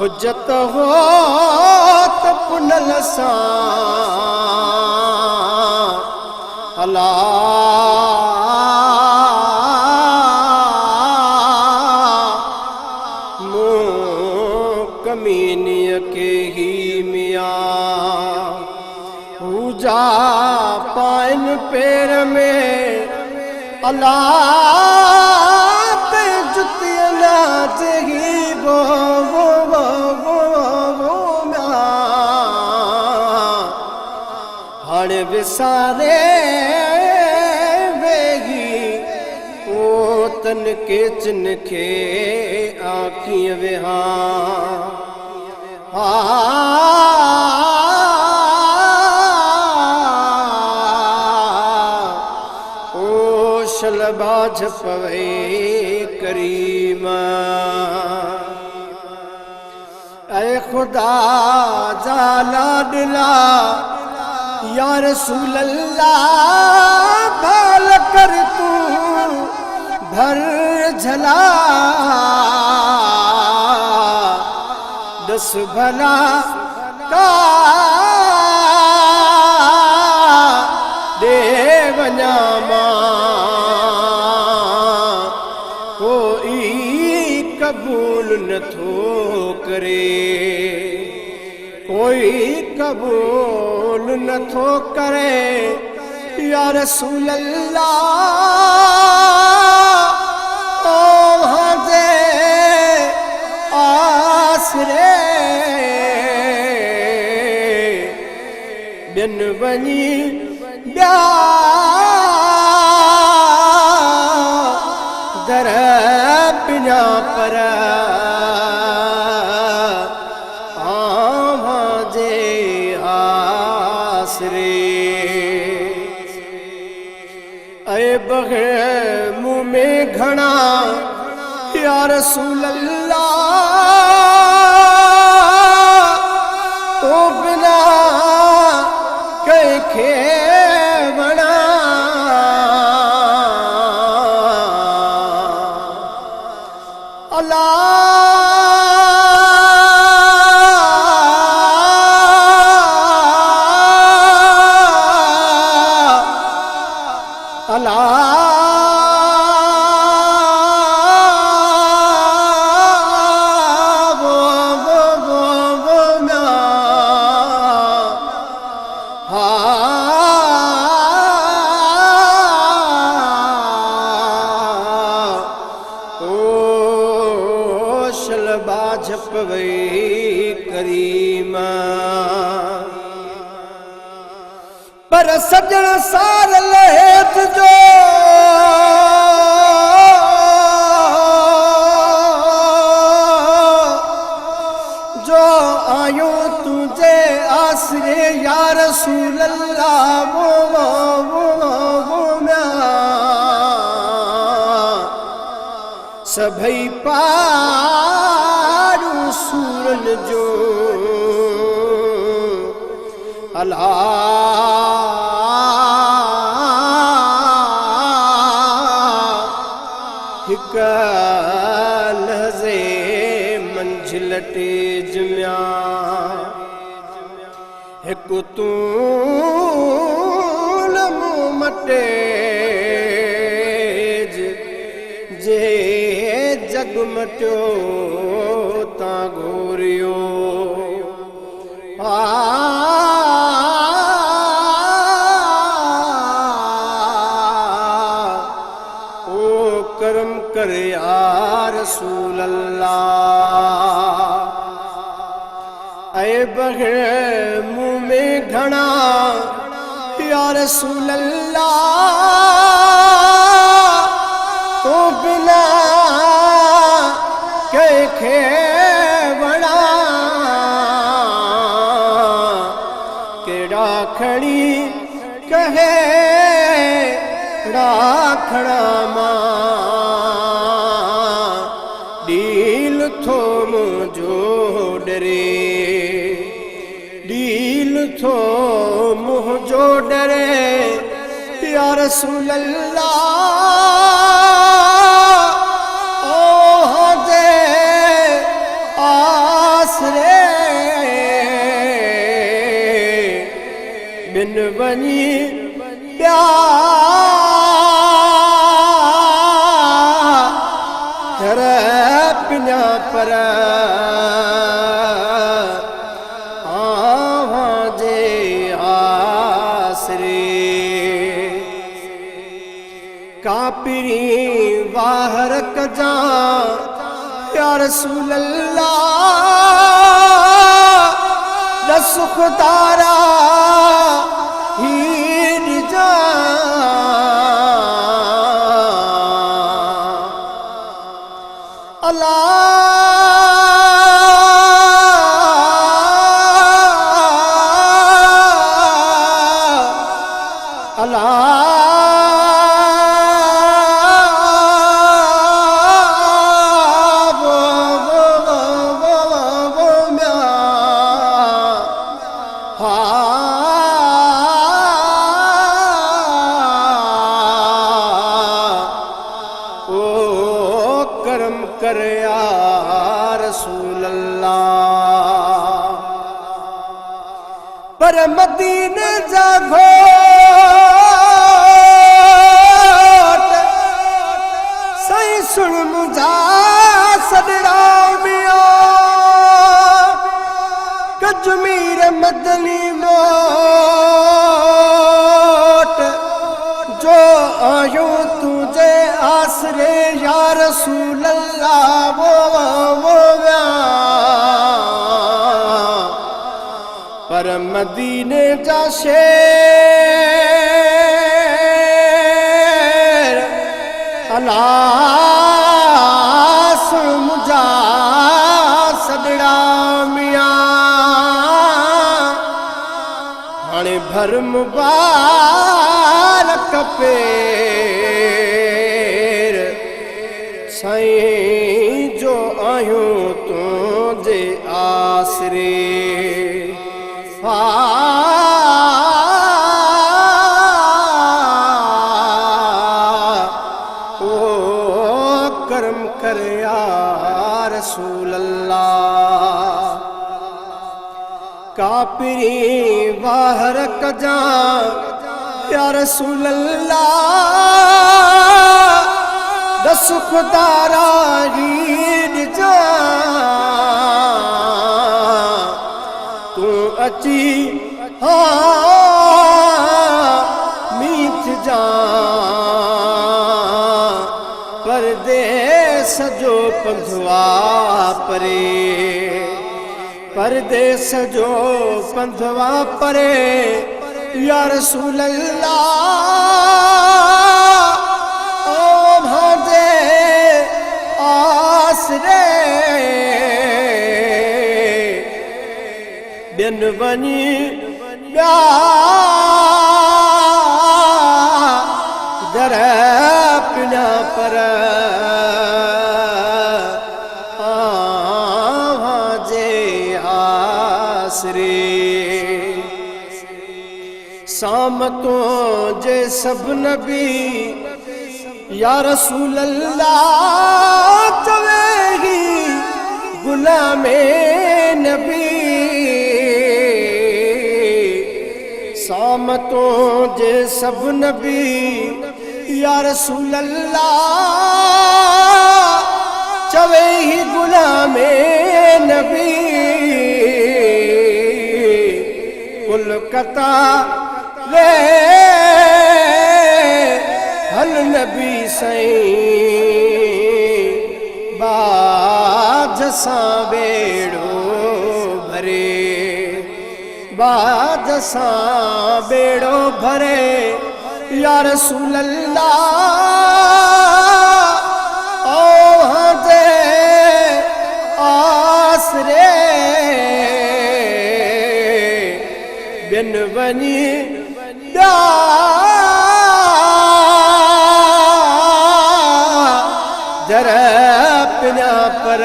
हुज्जत हो त पुनल सां अला मूं कमीनीअ के ही मियां पूजा पाइन पेर में अला ते जुतिया नाच ही गो हण विसारे वेगी ओतन के चिन के आखिय विहा ओ शलबा झपवे करीमा ऐ खुदा जाला दिला या रसूल अल्लाह भाल कर तू भर झला दस भला का दे वञा मां कोई कबूल नथो करे कोई कबूल नथो करे या रसूल अल्लाह ओ हाजे आसरे बिन वनी ब्या दर पिना पर ऐ बग़ैर मुँह में घना या रसूल अल्लाह तो बिना कंहिंखे वणा अल्लाह झपवे करीमा पर सजण सार लेत जो आयो तुझे आसरे या रसूल अल्लाह सभई पारू सूरन जो अल्लाह हिक लहज़े मंजिल तेज म्या हिक तूं लमो मटे जे जग मटियो ता घोरियो ओ करम कर या रसूल अल्लाह ऐ बग़ैर मुँह में घना या रसूल अल्लाह तो बिना कंहिंखे वणा केड़ा खड़ी कहे राखड़ा मां डील थो मुझो डरे डील थो मुझो डरे या रसूल अल्लाह ओ दे आस वञी प्यार पिञा पर आवाजे आसरे कापिरी वाहर कजा या रसूल अल्लाह सुख तारा हीर जा अल्लाह अल्लाह करम कर या रसूल अल्लाह पर मदीने जा घोट सही सुन मुझा सदड़ा मिया कश्मीर मदनी मोट जो आयो तुझे आसरे या रसूल अल्लाह वो पर मदीने जा शेर अल्लाह सुन मुझा सदड़ा मिया हाणे भर मुबारक पे साईं जो आयूं तुझे आसरे ओ करम कर या रसूल अल्लाह कापिरी वाहर कजा या रसूल अल्लाह सुख तारा हीर जा तू अची मीठ जा परदेस जो पंधवा परे परदेस जो पंधवा परे या रसूल अल्लाह आसरे बिन वञी दर पिना पर आवाजे आसरे सामतों जे सब नबी या रसूल अल्लाह चवे ही गुलामे नबी सामतों जे सब नबी या रसूल अल्लाह चवे ही गुलामे नबी कुलकता ले हल नबी सईं बाज सां बेड़ो भरे बाज सां बेड़ो भरे या रसूल अल्लाह ओ दे आसरे बिन वञी जर पिना पर